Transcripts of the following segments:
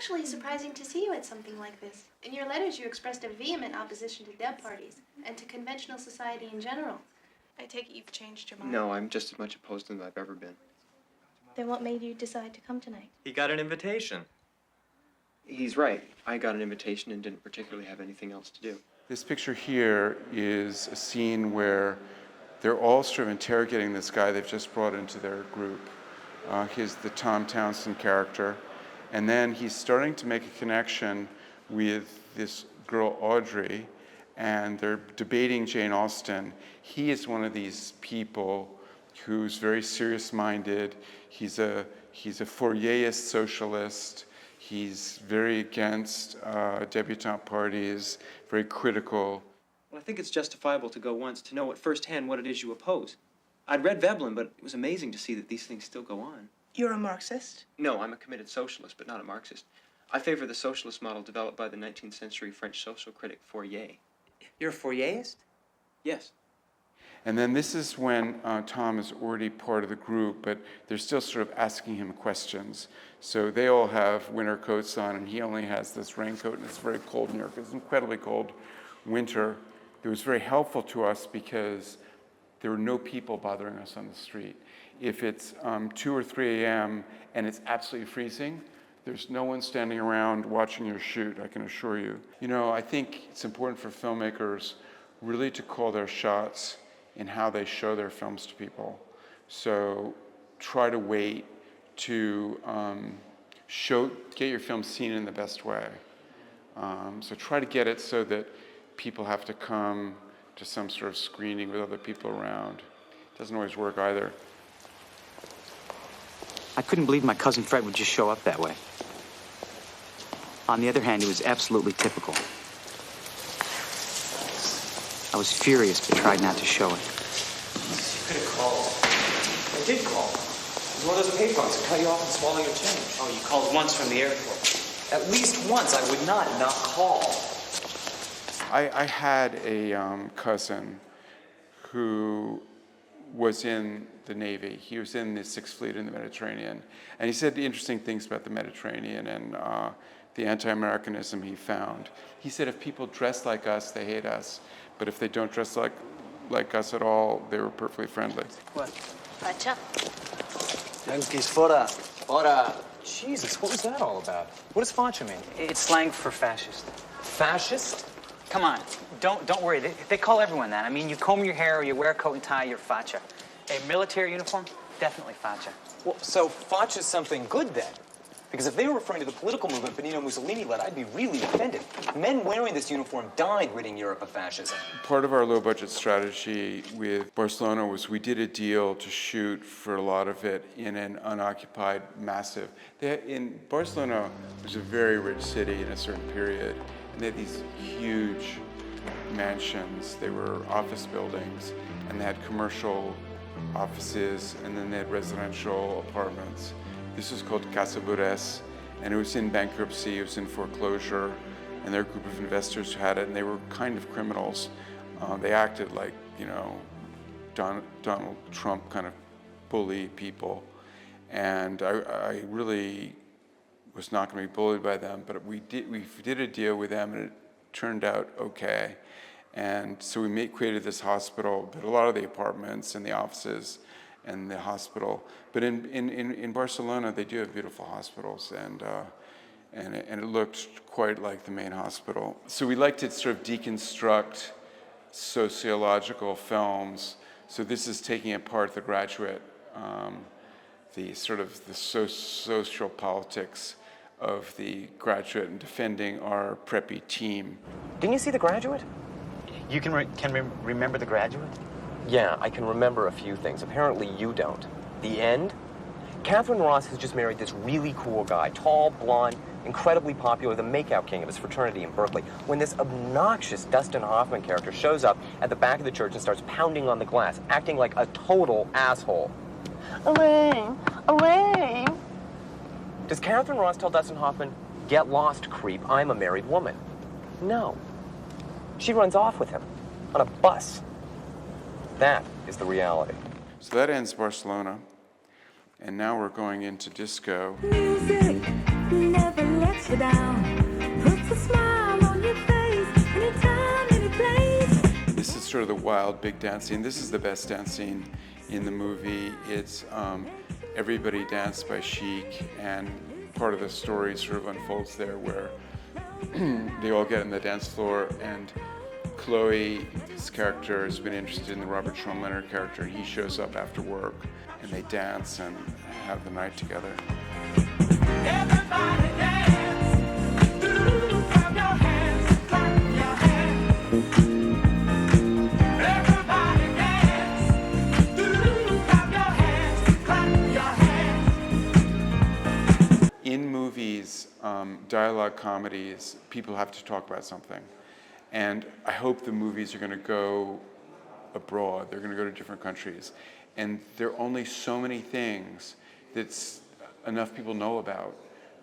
actually surprising to see you at something like this. In your letters, you expressed a vehement opposition to deb parties and to conventional society in general. I take it you've changed your mind. No, I'm just as much opposed to them as I've ever been. Then what made you decide to come tonight? He got an invitation. He's right. I got an invitation and didn't particularly have anything else to do. This picture here is a scene where they're all sort of interrogating this guy they've just brought into their group. He's the Tom Townsend character. And then he's starting to make a connection with this girl, Audrey, and they're debating Jane Austen. He is one of these people who's very serious-minded. He's a Fourierist socialist. He's very against debutante parties, very critical. Well, I think it's justifiable to go once to know at firsthand what it is you oppose. I'd read Veblen, but it was amazing to see that these things still go on. You're a Marxist? No, I'm a committed socialist, but not a Marxist. I favor the socialist model developed by the 19th century French social critic Fourier. You're a Fourierist? Yes. And then this is when Tom is already part of the group, but they're still sort of asking him questions. So they all have winter coats on, and he only has this raincoat, and it's very cold in New York. It's an incredibly cold winter. It was very helpful to us because there were no people bothering us on the street. If it's 2 or 3 a.m. and it's absolutely freezing, there's no one standing around watching your shoot, I can assure you. You know, I think it's important for filmmakers really to call their shots in how they show their films to people. So try to wait to get your film seen in the best way. So try to get it so that people have to come to some sort of screening with other people around. It doesn't always work either. I couldn't believe my cousin Fred would just show up that way. On the other hand, it was absolutely typical. I was furious, but tried not to show it. You could have called. I did call. It was one of those payphones that cut you off and swallow your change. Oh, you called once from the airport. At least once. I would not call. I had a cousin who was in the Navy. He was in the Sixth Fleet in the Mediterranean. And he said interesting things about the Mediterranean and the anti-Americanism he found. He said if people dress like us, they hate us. But if they don't dress like us at all, they were perfectly friendly. What? Facha. Yankees fora. Fora. Jesus, what was that all about? What does facha mean? It's slang for fascist. Fascist? Come on, don't worry. They call everyone that. I mean, you comb your hair or you wear a coat and tie, you're facha. A military uniform, definitely facha. Well, so facha's something good then? Because if they were referring to the political movement Benito Mussolini led, I'd be really offended. Men wearing this uniform died ridding Europe of fascism. Part of our low-budget strategy with Barcelona was we did a deal to shoot for a lot of it in an unoccupied, massive. In Barcelona was a very rich city in a certain period, and they had these huge mansions. They were office buildings, and they had commercial offices, and then they had residential apartments. This was called Casa Bures, and it was in bankruptcy, it was in foreclosure, and there were a group of investors who had it, and they were kind of criminals. They acted like, you know, Donald Trump kind of bully people, and I really was not going to be bullied by them, but we did a deal with them, and it turned out okay. And so we created this hospital, but a lot of the apartments and the offices and the hospital. But in Barcelona, they do have beautiful hospitals, and it looked quite like the main hospital. So we like to sort of deconstruct sociological films. So this is taking apart The Graduate, the sort of the social politics of The Graduate and defending our preppy team. Didn't you see The Graduate? You can remember The Graduate? Yeah, I can remember a few things. Apparently you don't. The end? Catherine Ross has just married this really cool guy, tall, blonde, incredibly popular, the makeout king of his fraternity in Berkeley, when this obnoxious Dustin Hoffman character shows up at the back of the church and starts pounding on the glass, acting like a total asshole. Elaine! Elaine! Does Catherine Ross tell Dustin Hoffman, "Get lost, creep, I'm a married woman"? No. She runs off with him on a bus. That is the reality. So that ends Barcelona, and now we're going into disco. Music never lets you down, puts a smile on your face, anytime, any place. This is sort of the wild big dance scene. This is the best dance scene in the movie. It's Everybody Danced by Chic, and part of the story sort of unfolds there where they all get on the dance floor, and Chloe's character has been interested in the Robert Schumleiter character. He shows up after work, and they dance and have the night together. Everybody dance, clap your hands, clap your hands. Everybody dance, clap your hands, clap your hands. In movies, dialogue comedies, people have to talk about something. And I hope the movies are going to go abroad. They're going to go to different countries. And there are only so many things that enough people know about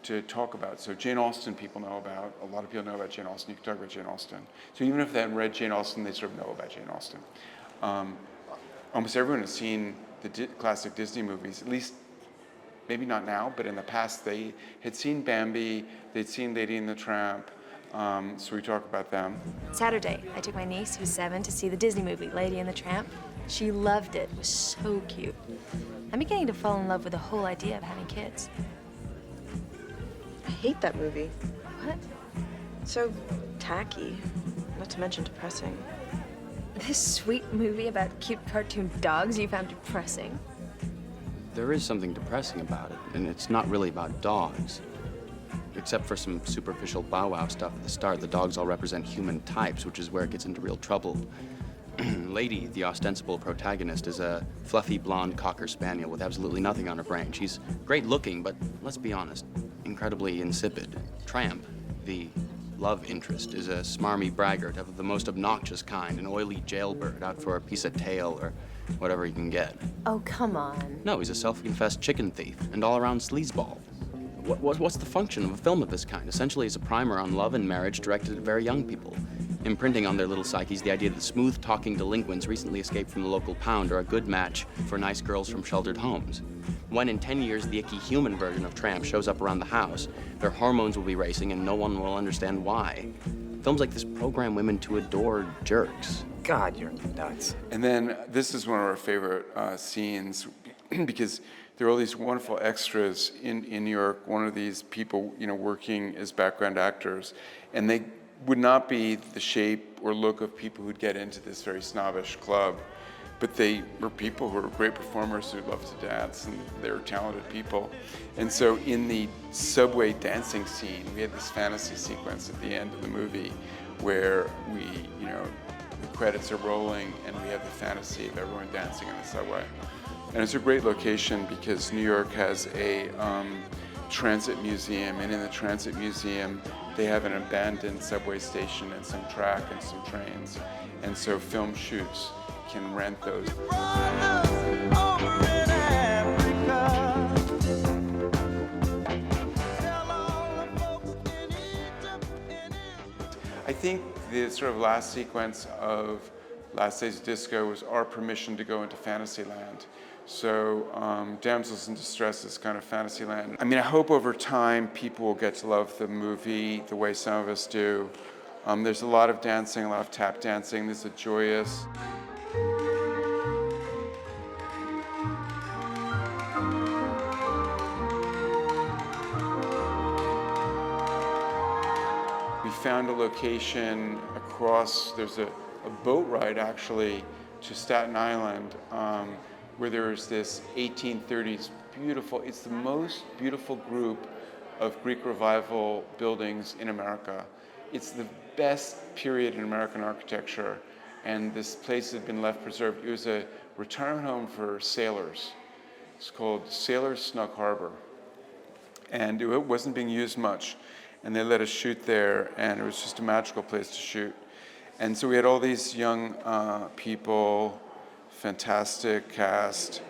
to talk about. So Jane Austen people know about. A lot of people know about Jane Austen. You can talk about Jane Austen. So even if they haven't read Jane Austen, they sort of know about Jane Austen. Almost everyone has seen the classic Disney movies, at least maybe not now, but in the past they had seen Bambi, they'd seen Lady and the Tramp, so we talk about them. Saturday, I took my niece, who's 7, to see the Disney movie, Lady and the Tramp. She loved it. It was so cute. I'm beginning to fall in love with the whole idea of having kids. I hate that movie. What? So tacky, not to mention depressing. This sweet movie about cute cartoon dogs you found depressing? There is something depressing about it, and it's not really about dogs. Except for some superficial bow-wow stuff at the start, the dogs all represent human types, which is where it gets into real trouble. Lady, the ostensible protagonist, is a fluffy blonde cocker spaniel with absolutely nothing on her brain. She's great looking, but let's be honest, incredibly insipid. Tramp, the love interest, is a smarmy braggart of the most obnoxious kind, an oily jailbird out for a piece of tail or whatever he can get. Oh, come on. No, he's a self-confessed chicken thief and all-around sleazeball. What's the function of a film of this kind? Essentially, it's a primer on love and marriage directed at very young people, imprinting on their little psyches the idea that smooth-talking delinquents recently escaped from the local pound are a good match for nice girls from sheltered homes. When in 10 years the icky human version of Tramp shows up around the house, their hormones will be racing and no one will understand why. Films like this program women to adore jerks. God, you're nuts. And then this is one of our favorite scenes because there are all these wonderful extras in New York, one of these people, working as background actors, and they would not be the shape or look of people who'd get into this very snobbish club, but they were people who were great performers who loved to dance, and they were talented people. And so in the subway dancing scene, we had this fantasy sequence at the end of the movie where the credits are rolling and we have the fantasy of everyone dancing in the subway. And it's a great location because New York has a transit museum, and in the transit museum they have an abandoned subway station and some track and some trains. And so film shoots can rent those. I think the sort of last sequence of Last Days of Disco was our permission to go into Fantasyland. So Damsels in Distress is kind of Fantasyland. I mean, I hope over time people will get to love the movie the way some of us do. There's a lot of dancing, a lot of tap dancing. This is a joyous. We found a location across, there's a boat ride actually to Staten Island where there's this 1830s beautiful, it's the most beautiful group of Greek Revival buildings in America. It's the best period in American architecture, and this place had been left preserved. It was a retirement home for sailors. It's called Sailors Snug Harbor. And it wasn't being used much, and they let us shoot there, and it was just a magical place to shoot. And so we had all these young people, fantastic cast,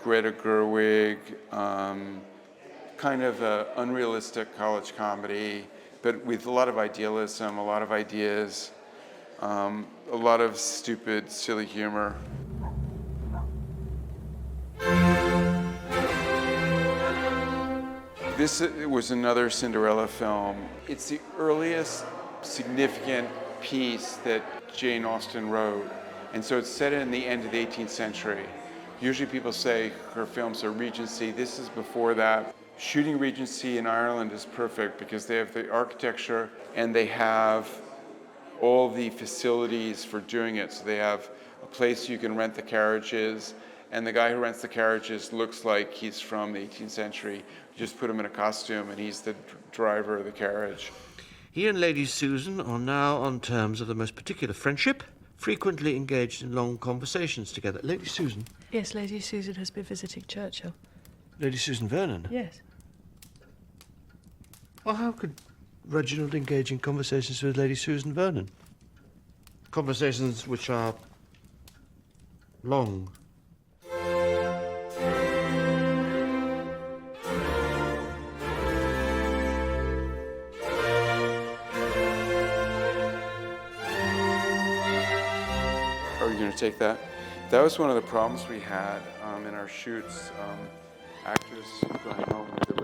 Greta Gerwig, kind of an unrealistic college comedy, but with a lot of idealism, a lot of ideas, a lot of stupid, silly humor. This was another Cinderella film. It's the earliest significant piece that Jane Austen wrote. And so it's set in the end of the 18th century. Usually people say her films are Regency. This is before that. Shooting Regency in Ireland is perfect because they have the architecture and they have all the facilities for doing it. So they have a place you can rent the carriages, and the guy who rents the carriages looks like he's from the 18th century. You just put him in a costume and he's the driver of the carriage. He and Lady Susan are now on terms of the most particular friendship, frequently engaged in long conversations together. Lady Susan? Yes, Lady Susan has been visiting Churchill. Lady Susan Vernon? Yes. Well, how could Reginald engage in conversations with Lady Susan Vernon? Conversations which are long. Are you going to take that? That was one of the problems we had in our shoots. Actors going home with the